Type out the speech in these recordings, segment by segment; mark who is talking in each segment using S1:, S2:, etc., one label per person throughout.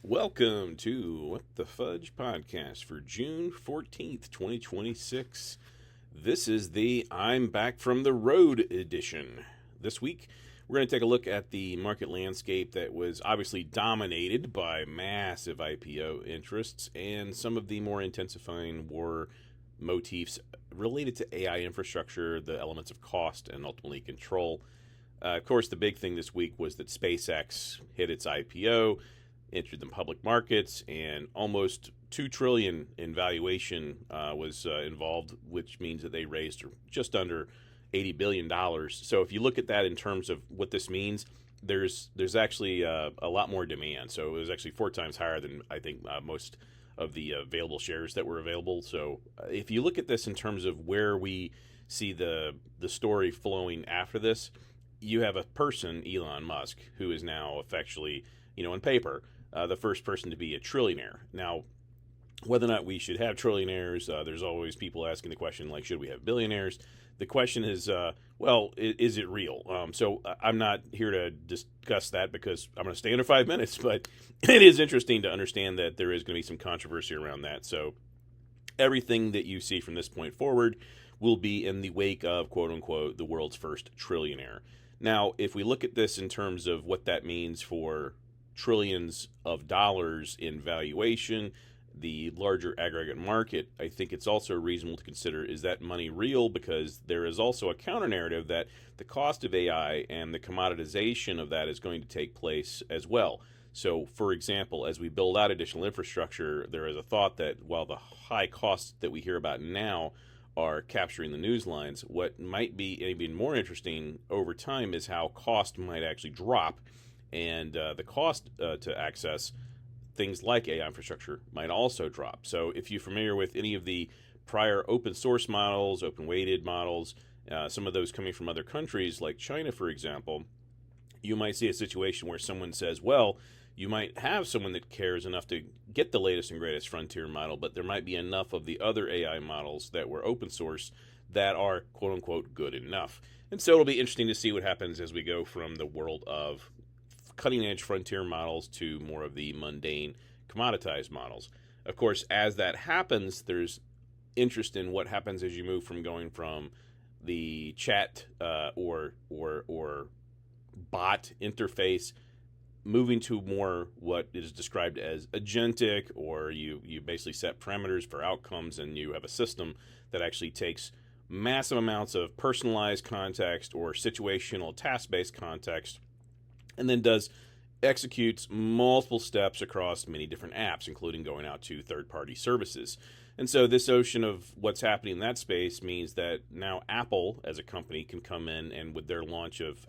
S1: Welcome to What the Fudge podcast for June 14th, 2026. This is the I'm Back from the Road edition. This week, we're going to take a look at the market landscape that was obviously dominated by massive IPO interests and some of the more intensifying war motifs related to AI infrastructure, the elements of cost, and ultimately control. Of course, the big thing this week was that SpaceX hit its IPO, entered the public markets, and almost $2 trillion in valuation was involved, which means that they raised just under $80 billion. So if you look at that in terms of what this means, there's actually a lot more demand. So it was actually 4 times higher than I think most of the available shares that were available. So if you look at this in terms of where we see the story flowing after this, you have a person, Elon Musk, who is now effectively, on paper, the first person to be a trillionaire. Now, whether or not we should have trillionaires, there's always people asking the question, like, should we have billionaires? The question is, is it real? So I'm not here to discuss that because I'm going to stay under 5 minutes, but it is interesting to understand that there is going to be some controversy around that. So everything that you see from this point forward will be in the wake of, quote unquote, the world's first trillionaire. Now, if we look at this in terms of what that means for trillions of dollars in valuation, the larger aggregate market, I think it's also reasonable to consider, is that money real? Because there is also a counter narrative that the cost of AI and the commoditization of that is going to take place as well. So, for example, as we build out additional infrastructure, there is a thought that while the high costs that we hear about now are capturing the news lines, what might be even more interesting over time is how cost might actually drop, and the cost to access things like AI infrastructure might also drop. So if you're familiar with any of the prior open source models, open weighted models, some of those coming from other countries like China, for example, you might see a situation where someone says, well, you might have someone that cares enough to get the latest and greatest frontier model, but there might be enough of the other AI models that were open source that are, quote unquote, good enough. And so it'll be interesting to see what happens as we go from the world of cutting edge frontier models to more of the mundane commoditized models. Of course, as that happens, there's interest in what happens as you move from going from the chat or bot interface, moving to more what is described as agentic, or you basically set parameters for outcomes and you have a system that actually takes massive amounts of personalized context or situational task-based context and then executes multiple steps across many different apps, including going out to third-party services. And so this ocean of what's happening in that space means that now Apple, as a company, can come in and with their launch of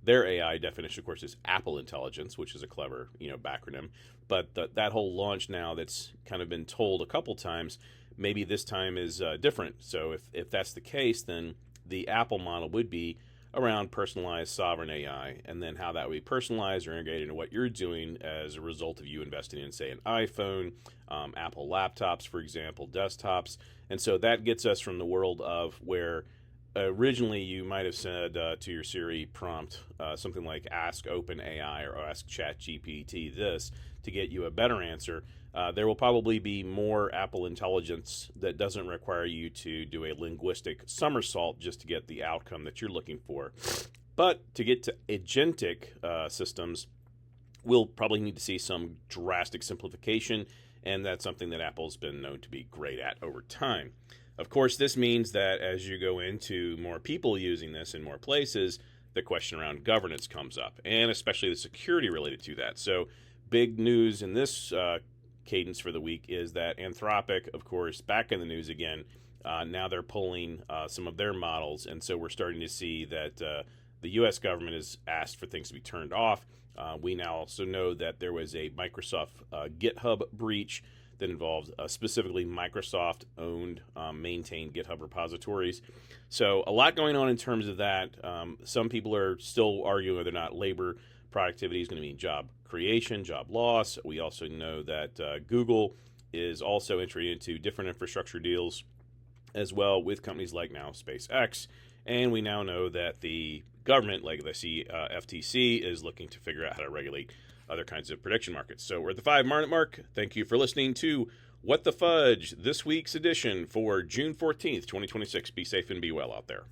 S1: their AI definition, of course, is Apple Intelligence, which is a clever, backronym. But that whole launch now that's kind of been told a couple times, maybe this time is different. So if that's the case, then the Apple model would be around personalized sovereign AI, and then how that would be personalized or integrated into what you're doing as a result of you investing in, say, an iPhone, Apple laptops, for example, desktops. And so that gets us from the world of where originally you might have said to your Siri prompt something like ask OpenAI or ask ChatGPT this to get you a better answer. There will probably be more Apple Intelligence that doesn't require you to do a linguistic somersault just to get the outcome that you're looking for. But to get to agentic systems, we'll probably need to see some drastic simplification, and that's something that Apple's been known to be great at over time. Of course, this means that as you go into more people using this in more places, the question around governance comes up, and especially the security related to that. So big news in this cadence for the week is that Anthropic, of course, back in the news again. Now they're pulling some of their models, and so we're starting to see that the U.S. government has asked for things to be turned off. We now also know that there was a Microsoft GitHub breach that involved specifically Microsoft-owned, maintained GitHub repositories. So a lot going on in terms of that. Some people are still arguing whether or not labor productivity is going to mean job creation, job loss. We also know that Google is also entering into different infrastructure deals as well with companies like now SpaceX. And we now know that the government, like the FTC, is looking to figure out how to regulate other kinds of prediction markets. So we're at the 5-minute mark. Thank you for listening to What the Fudge, this week's edition for June 14th, 2026. Be safe and be well out there.